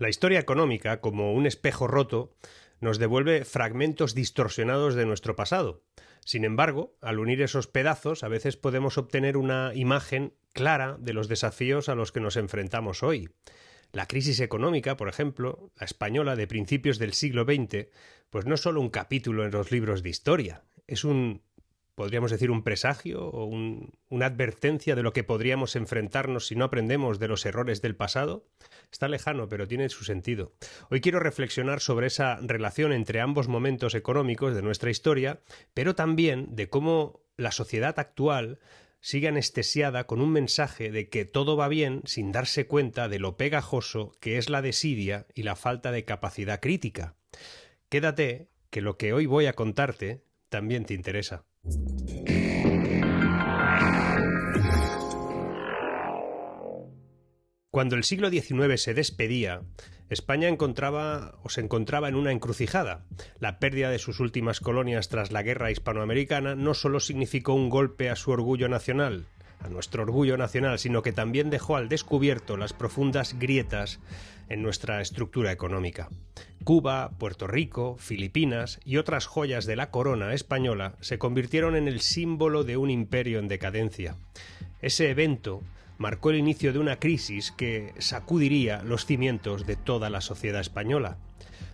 La historia económica, como un espejo roto, nos devuelve fragmentos distorsionados de nuestro pasado. Sin embargo, al unir esos pedazos, a veces podemos obtener una imagen clara de los desafíos a los que nos enfrentamos hoy. La crisis económica, por ejemplo, la española de principios del siglo XX, pues no es solo un capítulo en los libros de historia, es podríamos decir, un presagio o una advertencia de lo que podríamos enfrentarnos si no aprendemos de los errores del pasado. Está lejano, pero tiene su sentido. Hoy quiero reflexionar sobre esa relación entre ambos momentos económicos de nuestra historia, pero también de cómo la sociedad actual sigue anestesiada con un mensaje de que todo va bien sin darse cuenta de lo pegajoso que es la desidia y la falta de capacidad crítica. Quédate, que lo que hoy voy a contarte también te interesa. Cuando el siglo XIX se despedía, España se encontraba en una encrucijada. La pérdida de sus últimas colonias tras la guerra hispanoamericana no solo significó un golpe a su orgullo nacional, a nuestro orgullo nacional, sino que también dejó al descubierto las profundas grietas en nuestra estructura económica. Cuba, Puerto Rico, Filipinas y otras joyas de la corona española se convirtieron en el símbolo de un imperio en decadencia. Ese evento marcó el inicio de una crisis que sacudiría los cimientos de toda la sociedad española.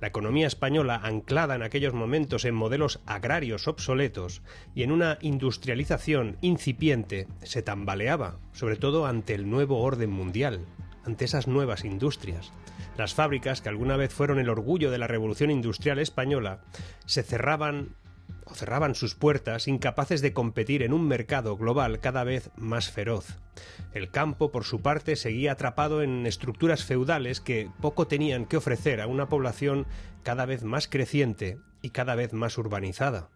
La economía española, anclada en aquellos momentos en modelos agrarios obsoletos y en una industrialización incipiente, se tambaleaba, sobre todo ante el nuevo orden mundial, ante esas nuevas industrias. Las fábricas, que alguna vez fueron el orgullo de la revolución industrial española, cerraban sus puertas, incapaces de competir en un mercado global cada vez más feroz. El campo, por su parte, seguía atrapado en estructuras feudales que poco tenían que ofrecer a una población cada vez más creciente y cada vez más urbanizada.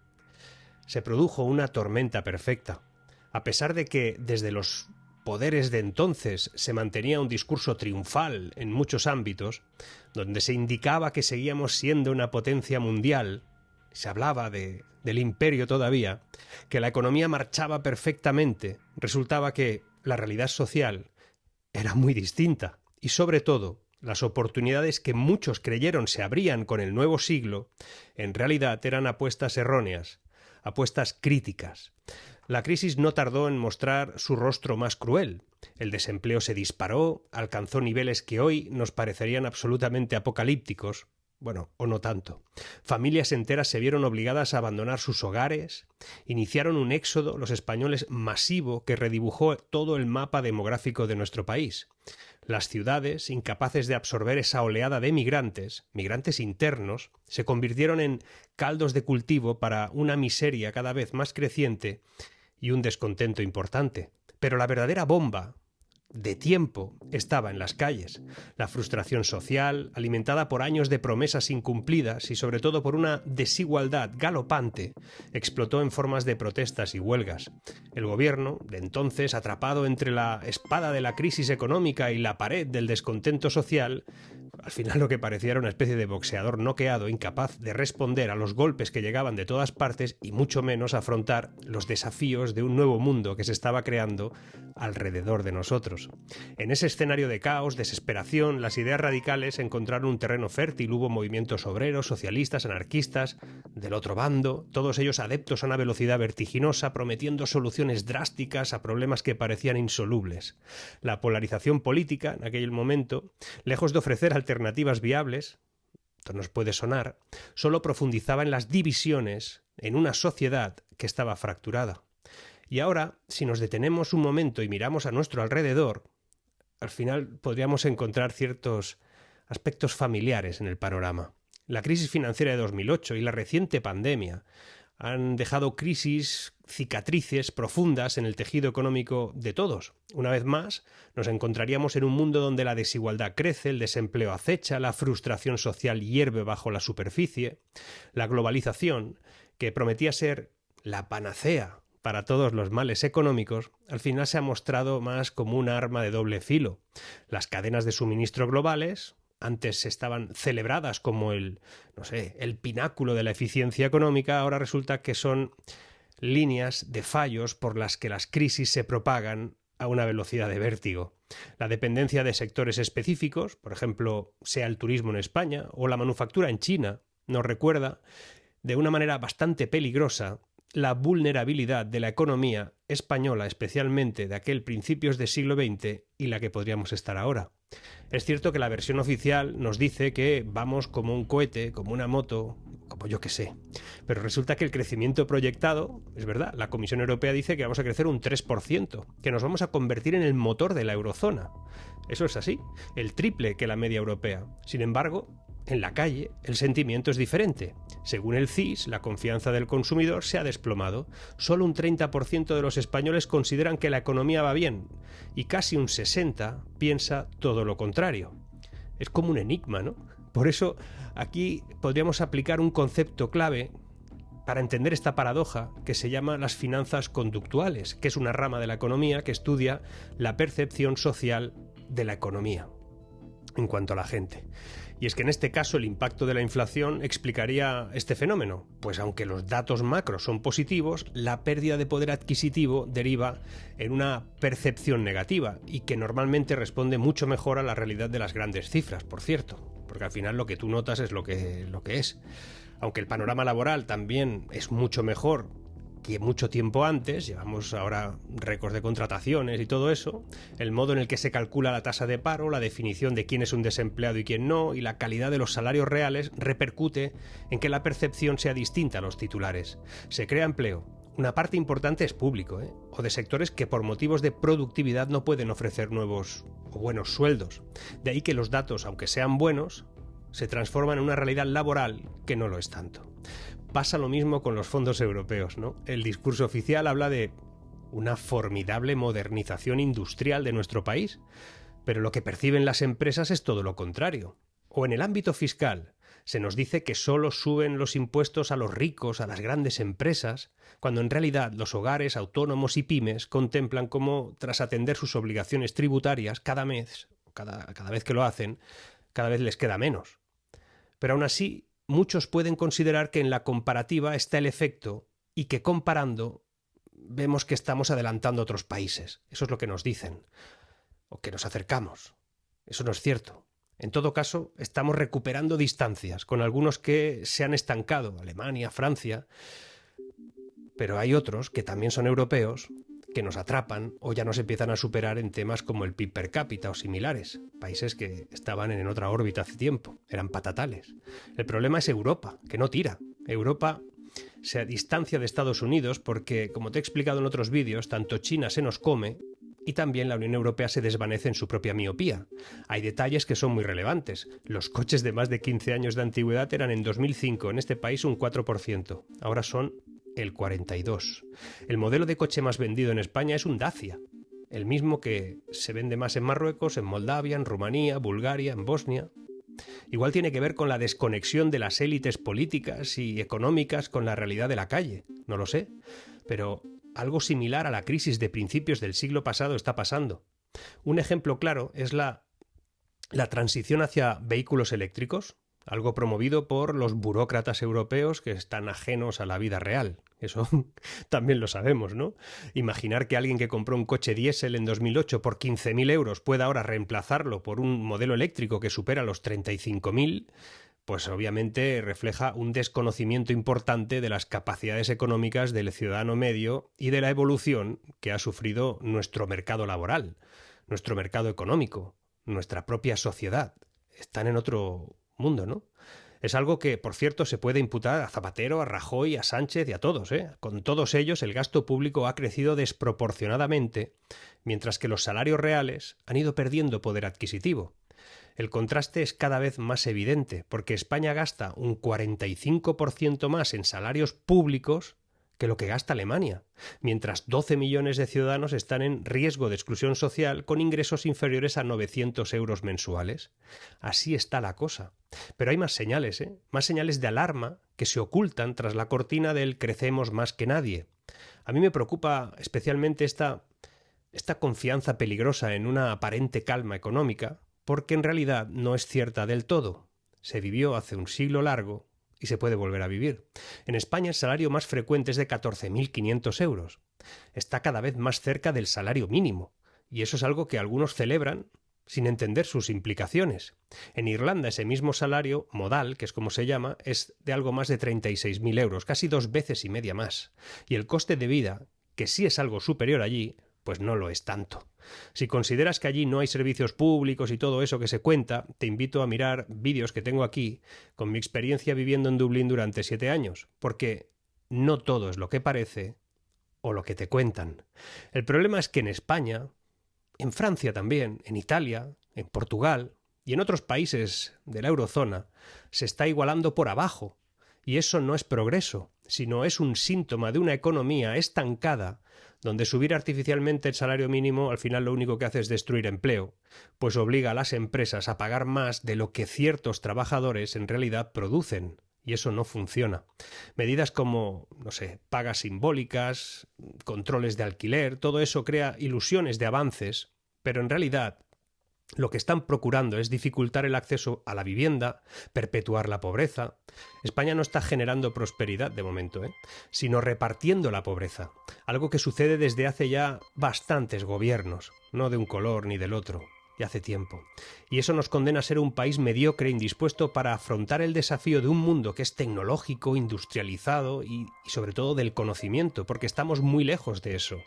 Se produjo una tormenta perfecta. A pesar de que desde los poderes de entonces se mantenía un discurso triunfal en muchos ámbitos, donde se indicaba que seguíamos siendo una potencia mundial, se hablaba del imperio todavía, que la economía marchaba perfectamente, resultaba que la realidad social era muy distinta y, sobre todo, las oportunidades que muchos creyeron se abrían con el nuevo siglo, en realidad eran apuestas erróneas, apuestas críticas. La crisis no tardó en mostrar su rostro más cruel. El desempleo se disparó, alcanzó niveles que hoy nos parecerían absolutamente apocalípticos. Bueno, o no tanto. Familias enteras se vieron obligadas a abandonar sus hogares, iniciaron un éxodo, los españoles, masivo, que redibujó todo el mapa demográfico de nuestro país. Las ciudades, incapaces de absorber esa oleada de migrantes internos, se convirtieron en caldos de cultivo para una miseria cada vez más creciente y un descontento importante. Pero la verdadera bomba de tiempo estaba en las calles. La frustración social, alimentada por años de promesas incumplidas y sobre todo por una desigualdad galopante, explotó en formas de protestas y huelgas. El gobierno, de entonces, atrapado entre la espada de la crisis económica y la pared del descontento social, al final lo que parecía era una especie de boxeador noqueado, incapaz de responder a los golpes que llegaban de todas partes y mucho menos afrontar los desafíos de un nuevo mundo que se estaba creando alrededor de nosotros. En ese escenario de caos, desesperación, las ideas radicales encontraron un terreno fértil. Hubo movimientos obreros, socialistas, anarquistas, del otro bando, todos ellos adeptos a una velocidad vertiginosa, prometiendo soluciones drásticas a problemas que parecían insolubles. La polarización política, en aquel momento, lejos de ofrecer alternativas viables, esto nos puede sonar, solo profundizaba en las divisiones en una sociedad que estaba fracturada. Y ahora, si nos detenemos un momento y miramos a nuestro alrededor, al final podríamos encontrar ciertos aspectos familiares en el panorama. La crisis financiera de 2008 y la reciente pandemia han dejado cicatrices profundas en el tejido económico de todos. Una vez más, nos encontraríamos en un mundo donde la desigualdad crece, el desempleo acecha, la frustración social hierve bajo la superficie. La globalización, que prometía ser la panacea para todos los males económicos, al final se ha mostrado más como un arma de doble filo. Las cadenas de suministro globales, antes estaban celebradas como el pináculo de la eficiencia económica, ahora resulta que son líneas de fallos por las que las crisis se propagan a una velocidad de vértigo. La dependencia de sectores específicos, por ejemplo, sea el turismo en España o la manufactura en China, nos recuerda de una manera bastante peligrosa la vulnerabilidad de la economía española, especialmente de aquel principios del siglo XX y la que podríamos estar ahora. Es cierto que la versión oficial nos dice que vamos como un cohete, como una moto, como yo que sé. Pero resulta que el crecimiento proyectado, es verdad, la Comisión Europea dice que vamos a crecer un 3%, que nos vamos a convertir en el motor de la eurozona. Eso es así, el triple que la media europea. Sin embargo, en la calle, el sentimiento es diferente. Según el CIS, la confianza del consumidor se ha desplomado. Solo un 30% de los españoles consideran que la economía va bien y casi un 60% piensa todo lo contrario. Es como un enigma, ¿no? Por eso, aquí podríamos aplicar un concepto clave para entender esta paradoja que se llama las finanzas conductuales, que es una rama de la economía que estudia la percepción social de la economía en cuanto a la gente. Y es que en este caso el impacto de la inflación explicaría este fenómeno, pues aunque los datos macros son positivos, la pérdida de poder adquisitivo deriva en una percepción negativa y que normalmente responde mucho mejor a la realidad de las grandes cifras, por cierto, porque al final lo que tú notas es lo que es. Aunque el panorama laboral también es mucho mejor que mucho tiempo antes, llevamos ahora récords de contrataciones y todo eso, el modo en el que se calcula la tasa de paro, la definición de quién es un desempleado y quién no, y la calidad de los salarios reales repercute en que la percepción sea distinta a los titulares. Se crea empleo. Una parte importante es público, o de sectores que por motivos de productividad no pueden ofrecer nuevos o buenos sueldos. De ahí que los datos, aunque sean buenos, se transforman en una realidad laboral que no lo es tanto. Pasa lo mismo con los fondos europeos, ¿no? El discurso oficial habla de una formidable modernización industrial de nuestro país, pero lo que perciben las empresas es todo lo contrario. O en el ámbito fiscal, se nos dice que solo suben los impuestos a los ricos, a las grandes empresas, cuando en realidad los hogares, autónomos y pymes contemplan cómo, tras atender sus obligaciones tributarias, cada vez que lo hacen, cada vez les queda menos. Pero aún así, muchos pueden considerar que en la comparativa está el efecto y que comparando vemos que estamos adelantando a otros países. Eso es lo que nos dicen. O que nos acercamos. Eso no es cierto. En todo caso, estamos recuperando distancias con algunos que se han estancado, Alemania, Francia, pero hay otros que también son europeos que nos atrapan o ya nos empiezan a superar en temas como el PIB per cápita o similares, países que estaban en otra órbita hace tiempo, eran patatales. El problema es Europa, que no tira. Europa se distancia de Estados Unidos porque, como te he explicado en otros vídeos, tanto China se nos come y también la Unión Europea se desvanece en su propia miopía. Hay detalles que son muy relevantes. Los coches de más de 15 años de antigüedad eran en 2005 en este país un 4%, ahora son el 42%. El modelo de coche más vendido en España es un Dacia, el mismo que se vende más en Marruecos, en Moldavia, en Rumanía, Bulgaria, en Bosnia. Igual tiene que ver con la desconexión de las élites políticas y económicas con la realidad de la calle, no lo sé, pero algo similar a la crisis de principios del siglo pasado está pasando. Un ejemplo claro es la transición hacia vehículos eléctricos, algo promovido por los burócratas europeos que están ajenos a la vida real. Eso también lo sabemos, ¿no? Imaginar que alguien que compró un coche diésel en 2008 por 15.000 euros pueda ahora reemplazarlo por un modelo eléctrico que supera los 35.000, pues obviamente refleja un desconocimiento importante de las capacidades económicas del ciudadano medio y de la evolución que ha sufrido nuestro mercado laboral, nuestro mercado económico, nuestra propia sociedad. Están en otro mundo, ¿no? Es algo que, por cierto, se puede imputar a Zapatero, a Rajoy, a Sánchez y a todos, ¿eh? Con todos ellos el gasto público ha crecido desproporcionadamente, mientras que los salarios reales han ido perdiendo poder adquisitivo. El contraste es cada vez más evidente, porque España gasta un 45% más en salarios públicos que lo que gasta Alemania, mientras 12 millones de ciudadanos están en riesgo de exclusión social con ingresos inferiores a 900 euros mensuales. Así está la cosa. Pero hay más señales, más señales de alarma que se ocultan tras la cortina del crecemos más que nadie. A mí me preocupa especialmente esta confianza peligrosa en una aparente calma económica, porque en realidad no es cierta del todo. Se vivió hace un siglo largo y se puede volver a vivir. En España el salario más frecuente es de 14.500 euros. Está cada vez más cerca del salario mínimo Y eso es algo que algunos celebran sin entender sus implicaciones. En Irlanda ese mismo salario modal, que es como se llama, es de algo más de 36.000 euros, casi 2 veces y media más. Y el coste de vida, que sí es algo superior allí, pues no lo es tanto. Si consideras que allí no hay servicios públicos y todo eso que se cuenta, te invito a mirar vídeos que tengo aquí con mi experiencia viviendo en Dublín durante 7 años, porque no todo es lo que parece o lo que te cuentan. El problema es que en España, en Francia también, en Italia, en Portugal y en otros países de la eurozona, se está igualando por abajo. Y eso no es progreso, sino es un síntoma de una economía estancada, donde subir artificialmente el salario mínimo al final lo único que hace es destruir empleo, pues obliga a las empresas a pagar más de lo que ciertos trabajadores en realidad producen. Y eso no funciona. Medidas como, no sé, pagas simbólicas, controles de alquiler, todo eso crea ilusiones de avances, pero en realidad lo que están procurando es dificultar el acceso a la vivienda, perpetuar la pobreza. España no está generando prosperidad de momento, sino repartiendo la pobreza, algo que sucede desde hace ya bastantes gobiernos, no de un color ni del otro, y hace tiempo. Y eso nos condena a ser un país mediocre, indispuesto para afrontar el desafío de un mundo que es tecnológico, industrializado y sobre todo del conocimiento, porque estamos muy lejos de eso.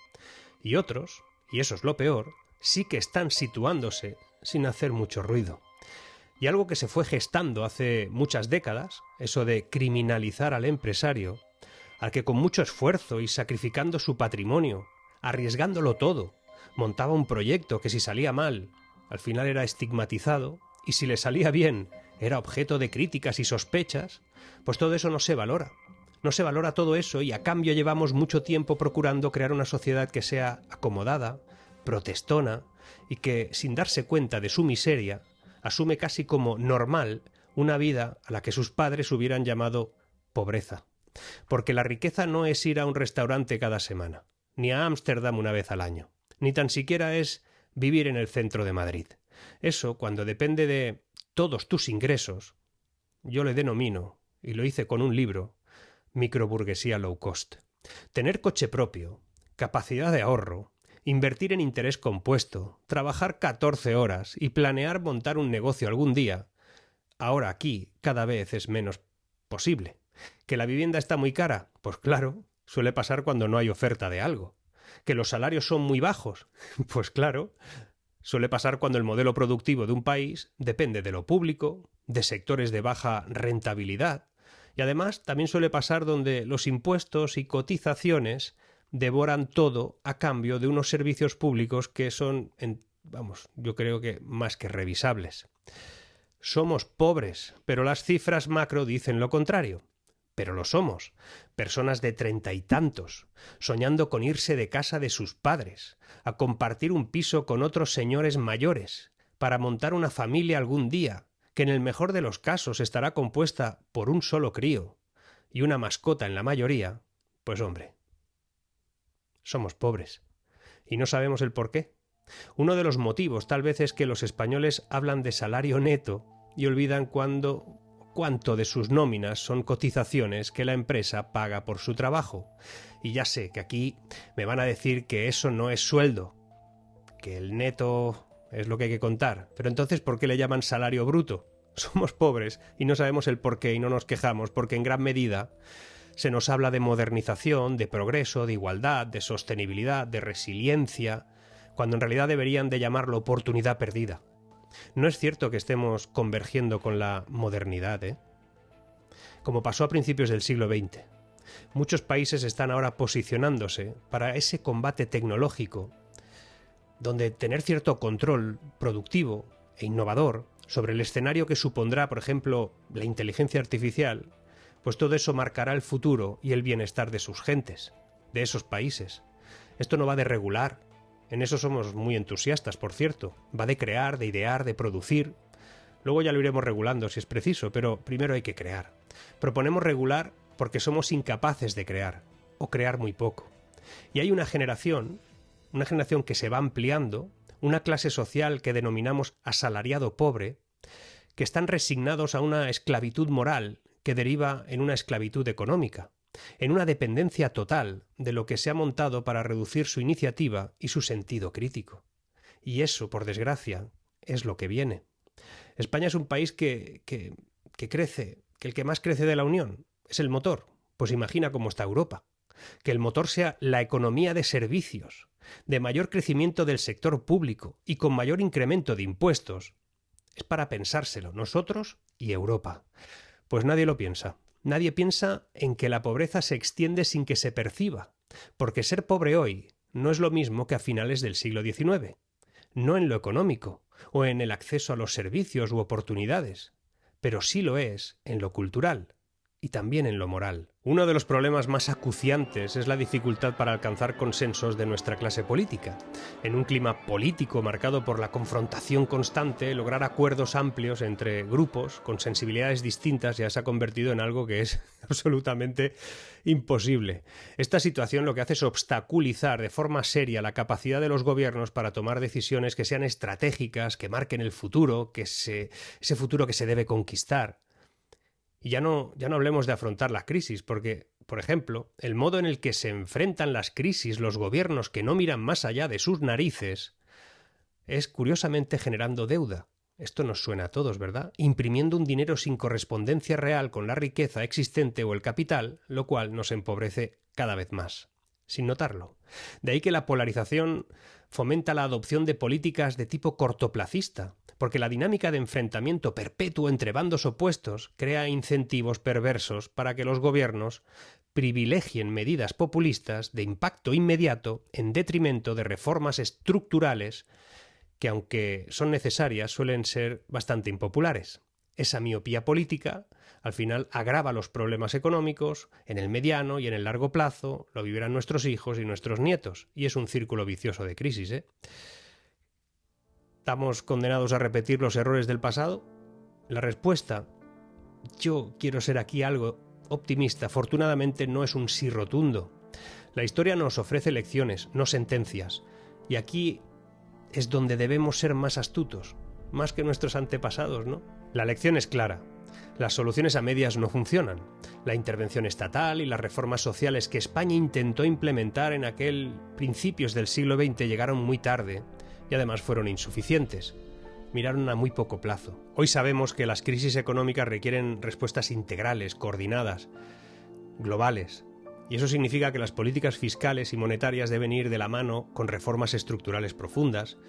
Y otros, y eso es lo peor, sí que están situándose sin hacer mucho ruido. Y algo que se fue gestando hace muchas décadas, eso de criminalizar al empresario, al que con mucho esfuerzo y sacrificando su patrimonio, arriesgándolo todo, montaba un proyecto que si salía mal, al final era estigmatizado, y si le salía bien, era objeto de críticas y sospechas, pues todo eso no se valora. No se valora todo eso y a cambio llevamos mucho tiempo procurando crear una sociedad que sea acomodada, protestona y que, sin darse cuenta de su miseria, asume casi como normal una vida a la que sus padres hubieran llamado pobreza. Porque la riqueza no es ir a un restaurante cada semana, ni a Ámsterdam una vez al año, ni tan siquiera es vivir en el centro de Madrid. Eso, cuando depende de todos tus ingresos, yo le denomino, y lo hice con un libro, microburguesía low cost. Tener coche propio, capacidad de ahorro, invertir en interés compuesto, trabajar 14 horas y planear montar un negocio algún día, ahora aquí cada vez es menos posible. ¿Que la vivienda está muy cara? Pues claro, suele pasar cuando no hay oferta de algo. ¿Que los salarios son muy bajos? Pues claro, suele pasar cuando el modelo productivo de un país depende de lo público, de sectores de baja rentabilidad, y además también suele pasar donde los impuestos y cotizaciones devoran todo a cambio de unos servicios públicos que son, yo creo que más que revisables. Somos pobres, pero las cifras macro dicen lo contrario. Pero lo somos, personas de 30 y tantos, soñando con irse de casa de sus padres, a compartir un piso con otros señores mayores, para montar una familia algún día, que en el mejor de los casos estará compuesta por un solo crío, y una mascota en la mayoría. Pues hombre, somos pobres, y no sabemos el por qué. Uno de los motivos tal vez es que los españoles hablan de salario neto y olvidan cuánto de sus nóminas son cotizaciones que la empresa paga por su trabajo. Y ya sé que aquí me van a decir que eso no es sueldo, que el neto es lo que hay que contar. Pero entonces, ¿por qué le llaman salario bruto? Somos pobres y no sabemos el por qué y no nos quejamos, porque en gran medida se nos habla de modernización, de progreso, de igualdad, de sostenibilidad, de resiliencia, cuando en realidad deberían de llamarlo oportunidad perdida. No es cierto que estemos convergiendo con la modernidad, como pasó a principios del siglo XX. Muchos países están ahora posicionándose para ese combate tecnológico, donde tener cierto control productivo e innovador sobre el escenario que supondrá, por ejemplo, la inteligencia artificial, pues todo eso marcará el futuro y el bienestar de sus gentes, de esos países. Esto no va de regular. En eso somos muy entusiastas, por cierto. Va de crear, de idear, de producir. Luego ya lo iremos regulando si es preciso, pero primero hay que crear. Proponemos regular porque somos incapaces de crear, o crear muy poco. Y hay una generación que se va ampliando, una clase social que denominamos asalariado pobre, que están resignados a una esclavitud moral que deriva en una esclavitud económica, en una dependencia total de lo que se ha montado para reducir su iniciativa y su sentido crítico. Y eso, por desgracia, es lo que viene. España es un país que crece, que el que más crece de la Unión es el motor. Pues imagina cómo está Europa. Que el motor sea la economía de servicios, de mayor crecimiento del sector público y con mayor incremento de impuestos, es para pensárselo, nosotros y Europa. Pues nadie lo piensa. Nadie piensa en que la pobreza se extiende sin que se perciba, porque ser pobre hoy no es lo mismo que a finales del siglo XIX, no en lo económico o en el acceso a los servicios u oportunidades, pero sí lo es en lo cultural y también en lo moral. Uno de los problemas más acuciantes es la dificultad para alcanzar consensos de nuestra clase política. En un clima político marcado por la confrontación constante, lograr acuerdos amplios entre grupos con sensibilidades distintas ya se ha convertido en algo que es absolutamente imposible. Esta situación lo que hace es obstaculizar de forma seria la capacidad de los gobiernos para tomar decisiones que sean estratégicas, que marquen el futuro, ese futuro que se debe conquistar. Y ya no hablemos de afrontar la crisis, porque, por ejemplo, el modo en el que se enfrentan las crisis los gobiernos que no miran más allá de sus narices es curiosamente generando deuda. Esto nos suena a todos, ¿verdad? Imprimiendo un dinero sin correspondencia real con la riqueza existente o el capital, lo cual nos empobrece cada vez más, sin notarlo. De ahí que la polarización fomenta la adopción de políticas de tipo cortoplacista, porque la dinámica de enfrentamiento perpetuo entre bandos opuestos crea incentivos perversos para que los gobiernos privilegien medidas populistas de impacto inmediato en detrimento de reformas estructurales que, aunque son necesarias, suelen ser bastante impopulares. Esa miopía política, al final, agrava los problemas económicos en el mediano y en el largo plazo, lo vivirán nuestros hijos y nuestros nietos, y es un círculo vicioso de crisis, ¿eh? ¿Estamos condenados a repetir los errores del pasado? La respuesta, yo quiero ser aquí algo optimista, afortunadamente no es un sí rotundo. La historia nos ofrece lecciones, no sentencias, y aquí es donde debemos ser más astutos, más que nuestros antepasados, ¿no? La lección es clara. Las soluciones a medias no funcionan. La intervención estatal y las reformas sociales que España intentó implementar en aquel principios del siglo XX llegaron muy tarde y además fueron insuficientes. Miraron a muy poco plazo. Hoy sabemos que las crisis económicas requieren respuestas integrales, coordinadas, globales. Y eso significa que las políticas fiscales y monetarias deben ir de la mano con reformas estructurales profundas,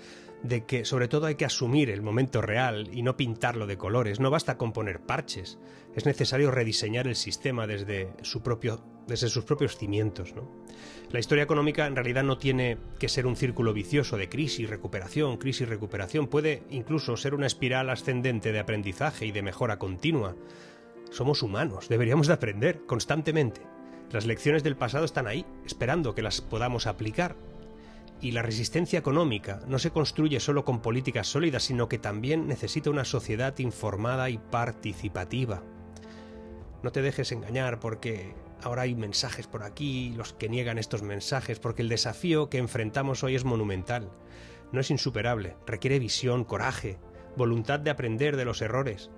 de que sobre todo hay que asumir el momento real y no pintarlo de colores. No basta con poner parches, es necesario rediseñar el sistema desde sus propios cimientos, ¿no? La historia económica en realidad no tiene que ser un círculo vicioso de crisis, recuperación, puede incluso ser una espiral ascendente de aprendizaje y de mejora continua. Somos humanos, deberíamos de aprender constantemente. Las lecciones del pasado están ahí, esperando que las podamos aplicar. Y la resistencia económica no se construye solo con políticas sólidas, sino que también necesita una sociedad informada y participativa. No te dejes engañar porque ahora hay mensajes por aquí, los que niegan estos mensajes, porque el desafío que enfrentamos hoy es monumental. No es insuperable, requiere visión, coraje, voluntad de aprender de los errores,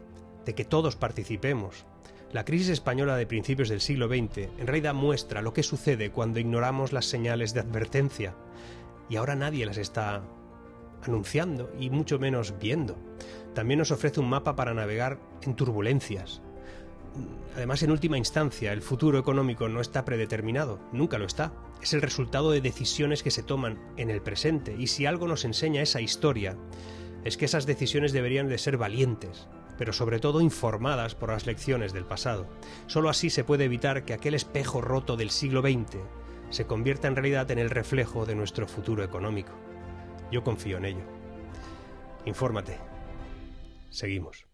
de que todos participemos. La crisis española de principios del siglo XX en realidad muestra lo que sucede cuando ignoramos las señales de advertencia, y ahora nadie las está anunciando y mucho menos viendo. También nos ofrece un mapa para navegar en turbulencias. Además, en última instancia, el futuro económico no está predeterminado, nunca lo está. Es el resultado de decisiones que se toman en el presente, y si algo nos enseña esa historia, es que esas decisiones deberían de ser valientes, pero sobre todo informadas por las lecciones del pasado. Solo así se puede evitar que aquel espejo roto del siglo XX se convierta en realidad en el reflejo de nuestro futuro económico. Yo confío en ello. Infórmate. Seguimos.